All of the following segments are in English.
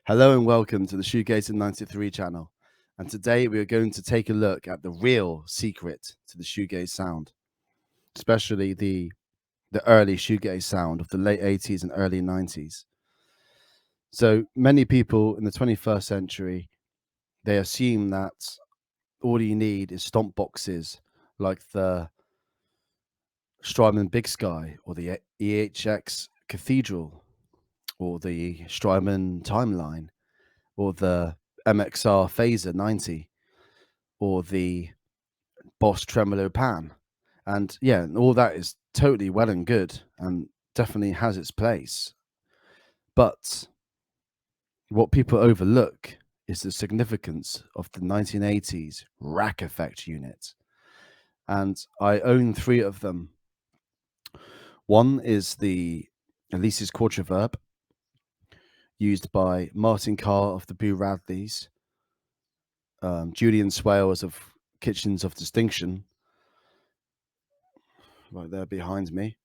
Hello and welcome to the Shoegaze 93 channel. And today we are going to take a look at the real secret to the shoegaze sound, especially the early shoegaze sound of the late 80s and early 90s. So many people in the 21st century, they assume that all you need is stomp boxes like the Strymon Big Sky or the EHX Cathedral or the Strymon Timeline or the MXR Phaser 90 or the Boss Tremolo Pan. And yeah, all that is totally well and good and definitely has its place. But what people overlook is the significance of the 1980s rack effect unit. And I own 3 of them. One is the Alesis Quadraverb, used by Martin Carr of the Boo Radleys, Julian Swales of Kitchens of Distinction, right there behind me.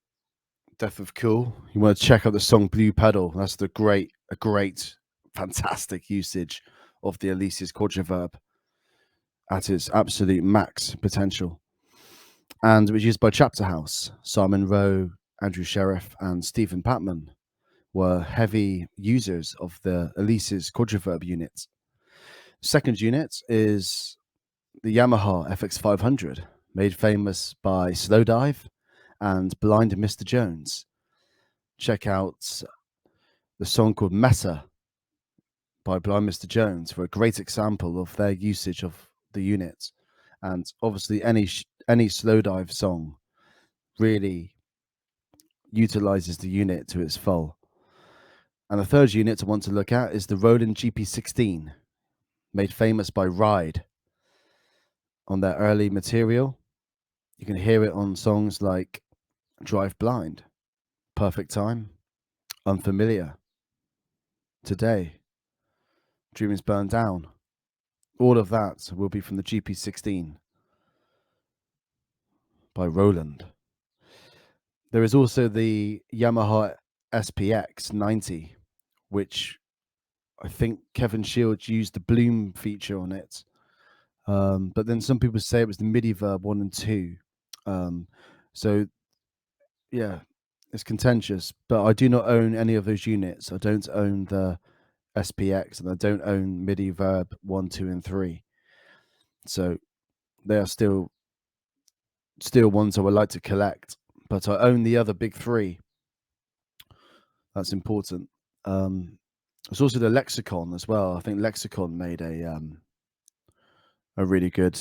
Death of Cool. You want to check out the song Blue Pedal. That's a great, fantastic usage of the Alesis Quadraverb at its absolute max potential. And it was used by Chapter House. Simon Rowe, Andrew Sheriff, and Stephen Patman were heavy users of the Alesis Quadraverb unit. Second unit is the Yamaha FX 500, made famous by Slowdive and Blind Mr. Jones. Check out the song called Meta by Blind Mr. Jones for a great example of their usage of the unit. And obviously any Slowdive song really utilizes the unit to its full. And the third unit I want to look at is the Roland GP 16, made famous by Ride on their early material. You can hear it on songs like Drive Blind, Perfect Time, Unfamiliar, Today, Dream is Burned Down. All of that will be from the GP16 by Roland. There is also the Yamaha SPX 90, which I think Kevin Shields used the bloom feature on it. But then some people say it was the MIDI Verb 1 and 2. So, yeah, it's contentious. But I do not own any of those units. I don't own the SPX and I don't own MIDI Verb 1, 2, and 3. So they are still ones I would like to collect. But I own the other big 3. That's important. It's also the Lexicon as well. I think Lexicon made a really good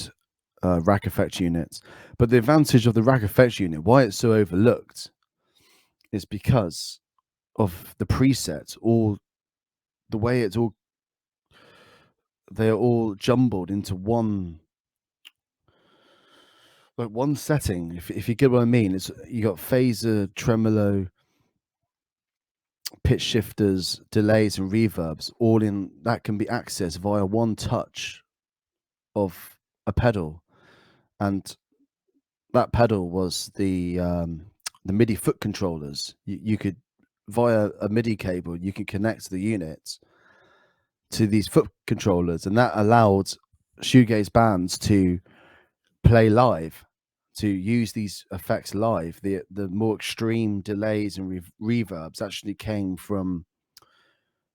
rack effect unit. But the advantage of the rack effect unit, why it's so overlooked, is because of the presets. All the way they're all jumbled into one setting. If you get what I mean, it's you got phaser, tremolo, pitch shifters, delays, and reverbs, all in that can be accessed via one touch of a pedal. And that pedal was the MIDI foot controllers. You could, via a MIDI cable, you could connect the unit to these foot controllers, and that allowed shoegaze bands to play live, to use these effects live. The more extreme delays and reverbs actually came from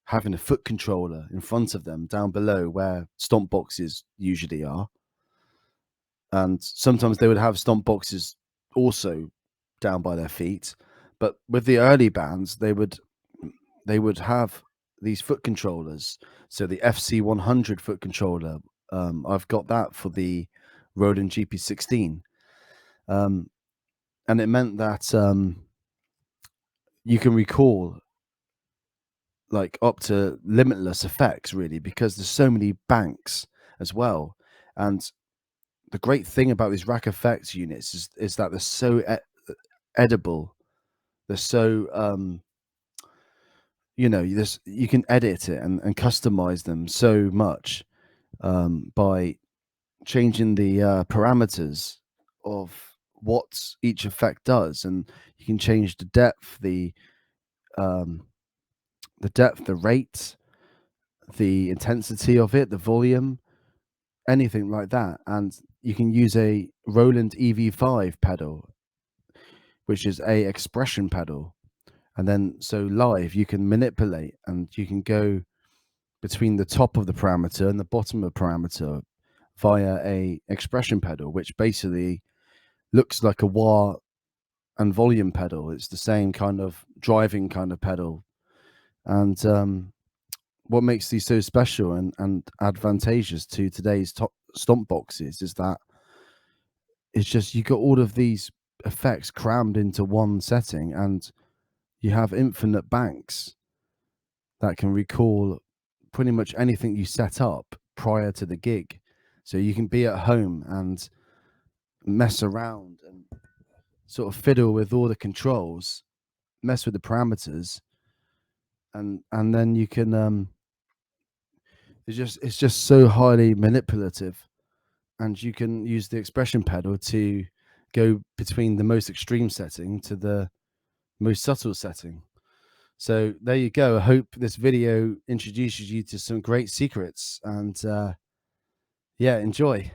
having a foot controller in front of them down below where stomp boxes usually are. And sometimes they would have stomp boxes also down by their feet. But with the early bands, they would have these foot controllers. So the FC100 foot controller, I've got that for the Roland GP16. And it meant that you can recall like up to limitless effects, really, because there's so many banks as well. And the great thing about these rack effects units is that they're so edible. They're so you can edit it and customize them so much by changing the parameters of what each effect does, and you can change the depth, the rate, the intensity of it, the volume, anything like that. And you can use a Roland EV5 pedal, which is a expression pedal. And then so live, you can manipulate and you can go between the top of the parameter and the bottom of the parameter via a expression pedal, which basically looks like a wah and volume pedal. It's the same kind of driving kind of pedal. And what makes these so special and advantageous to today's top stomp boxes is that it's just you got all of these effects crammed into one setting, and you have infinite banks that can recall pretty much anything you set up prior to the gig. So you can be at home and mess around and sort of fiddle with all the controls, mess with the parameters, and then you can it's just so highly manipulative, and you can use the expression pedal to go between the most extreme setting to the most subtle setting. So there you go. I hope this video introduces you to some great secrets, and yeah, enjoy.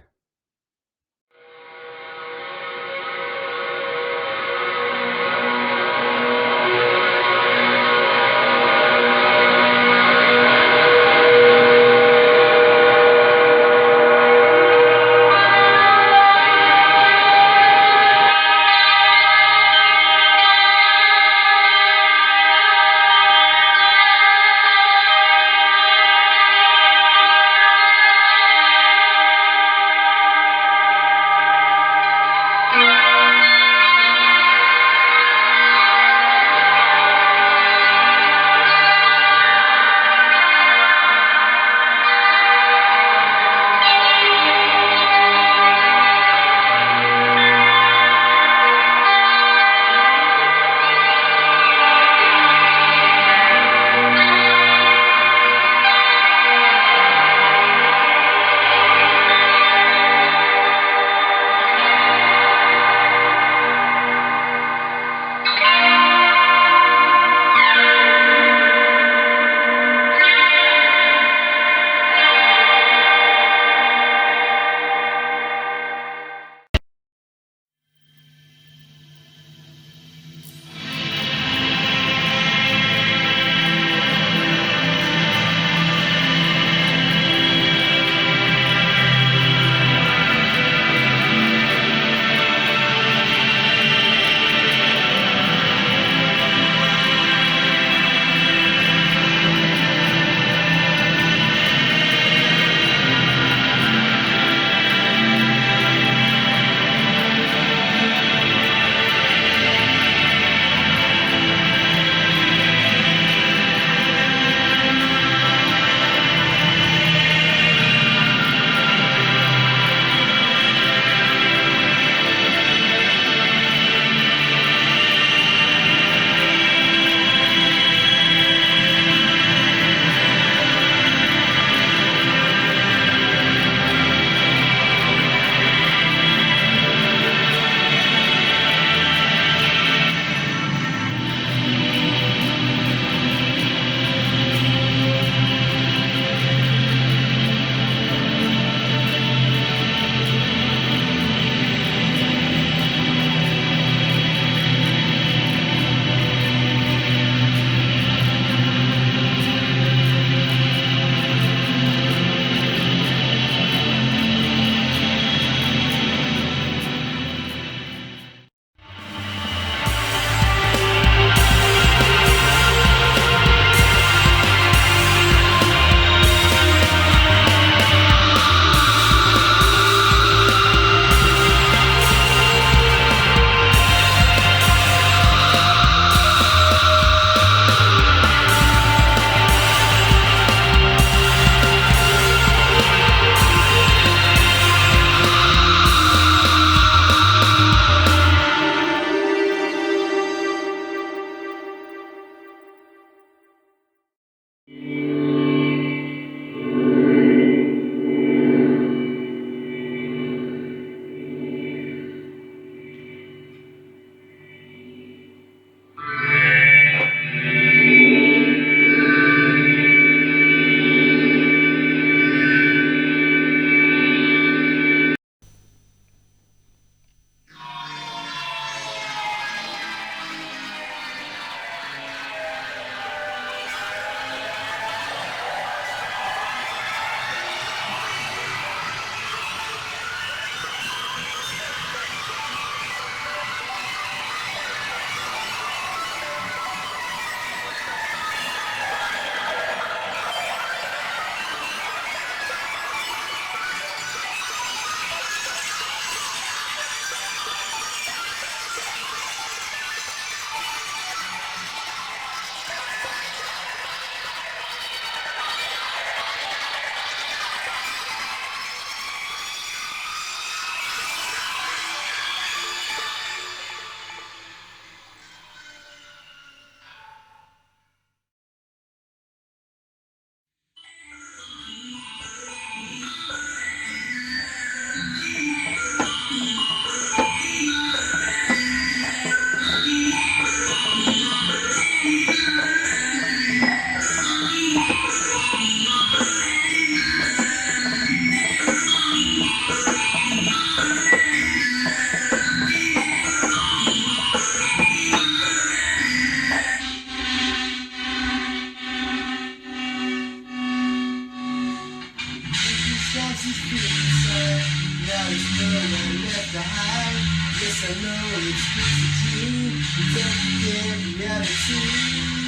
Yes, I know it's just a dream. Don't forget reality.